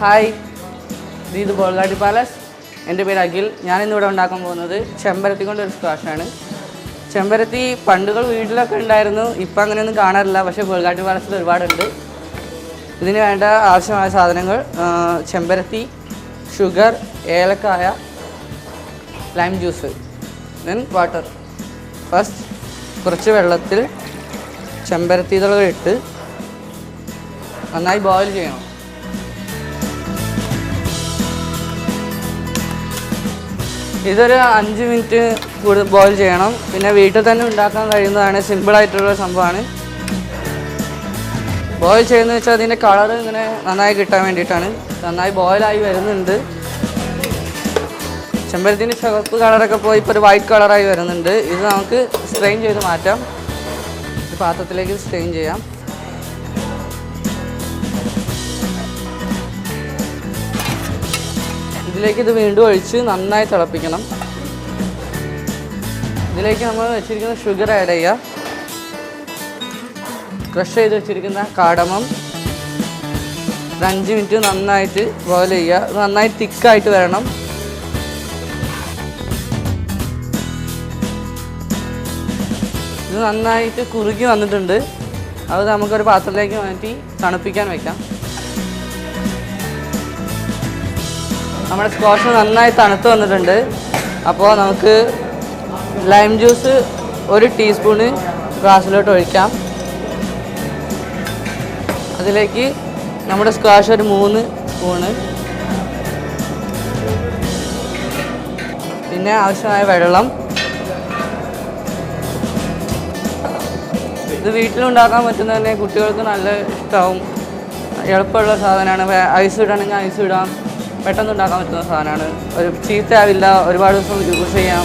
Hi, ഇത് Bolgatty palace. എൻ്റെ പേര് അഖിൽ. ഞാനിന്നിവിടെ ഉണ്ടാക്കാൻ പോകുന്നത് ചെമ്പരത്തി കൊണ്ടൊരു സ്ക്വാഷാണ്. ചെമ്പരത്തി പണ്ടുകൾ വീട്ടിലൊക്കെ ഉണ്ടായിരുന്നു, ഇപ്പം അങ്ങനെയൊന്നും കാണാറില്ല. പക്ഷേ ബോൾഗാട്ടി പാലസിൽ ഒരുപാടുണ്ട്. ഇതിന് വേണ്ട ആവശ്യമായ സാധനങ്ങൾ: ചെമ്പരത്തി, ഷുഗർ, ഏലക്കായ, lime juice, then water. First കുറച്ച് വെള്ളത്തിൽ ചെമ്പരത്തി ഇതളുകൾ ഇട്ട് നന്നായി ബോയിൽ ചെയ്യണം. ഇതൊരു 5 മിനിറ്റ് കൂടുതൽ ബോയിൽ ചെയ്യണം. പിന്നെ വീട്ടിൽ തന്നെ ഉണ്ടാക്കാൻ കഴിയുന്നതാണ്, സിമ്പിളായിട്ടുള്ള സംഭവമാണ്. ബോയിൽ ചെയ്യുന്നത് വെച്ചാൽ അതിൻ്റെ കളർ ഇങ്ങനെ നന്നായി കിട്ടാൻ വേണ്ടിയിട്ടാണ്. നന്നായി ബോയിലായി വരുന്നുണ്ട്. ചെമ്പരത്തിൻ്റെ ചുവപ്പ് കളറൊക്കെ പോയി ഇപ്പോൾ ഒരു വൈറ്റ് കളറായി വരുന്നുണ്ട്. ഇത് നമുക്ക് സ്ട്രെയിൻ ചെയ്ത് മാറ്റാം. ഒരു പാത്രത്തിലേക്ക് സ്ട്രെയിൻ ചെയ്യാം. ഇതിലേക്ക് ഇത് വീണ്ടും ഒഴിച്ച് നന്നായി തിളപ്പിക്കണം. ഇതിലേക്ക് നമ്മൾ വെച്ചിരിക്കുന്ന ഷുഗർ ആഡ് ചെയ്യുക. ക്രഷ് ചെയ്ത് വെച്ചിരിക്കുന്ന കാടമം 5 മിനിറ്റ് നന്നായിട്ട് ബോയിൽ ചെയ്യുക. ഇത് നന്നായി തിക്കായിട്ട് വരണം. ഇത് നന്നായിട്ട് കുറുകി വന്നിട്ടുണ്ട്. അത് നമുക്കൊരു പാത്രത്തിലേക്ക് മാറ്റി തണുപ്പിക്കാൻ വയ്ക്കാം. നമ്മുടെ സ്ക്വാഷ് നന്നായി തണുത്ത് വന്നിട്ടുണ്ട്. അപ്പോൾ നമുക്ക് ലൈം ജ്യൂസ് 1 ടീസ്പൂണ് ഗ്ലാസ്സിലോട്ട് ഒഴിക്കാം. അതിലേക്ക് നമ്മുടെ സ്ക്വാഷ് ഒരു 3 സ്പൂണ്, പിന്നെ ആവശ്യമായ വെള്ളം. ഇത് വീട്ടിലുണ്ടാക്കാൻ പറ്റുന്ന തന്നെ കുട്ടികൾക്ക് നല്ല ഇഷ്ടമാവും. എളുപ്പമുള്ള സാധനമാണ്. ഐസ് ഇടണമെങ്കിൽ ഐസ് ഇടാം. പെട്ടെന്ന് ഉണ്ടാക്കാൻ പറ്റുന്ന സാധനമാണ്. ഒരു ചീത്തയാവില്ല, ഒരുപാട് ദിവസം യൂസ് ചെയ്യാം.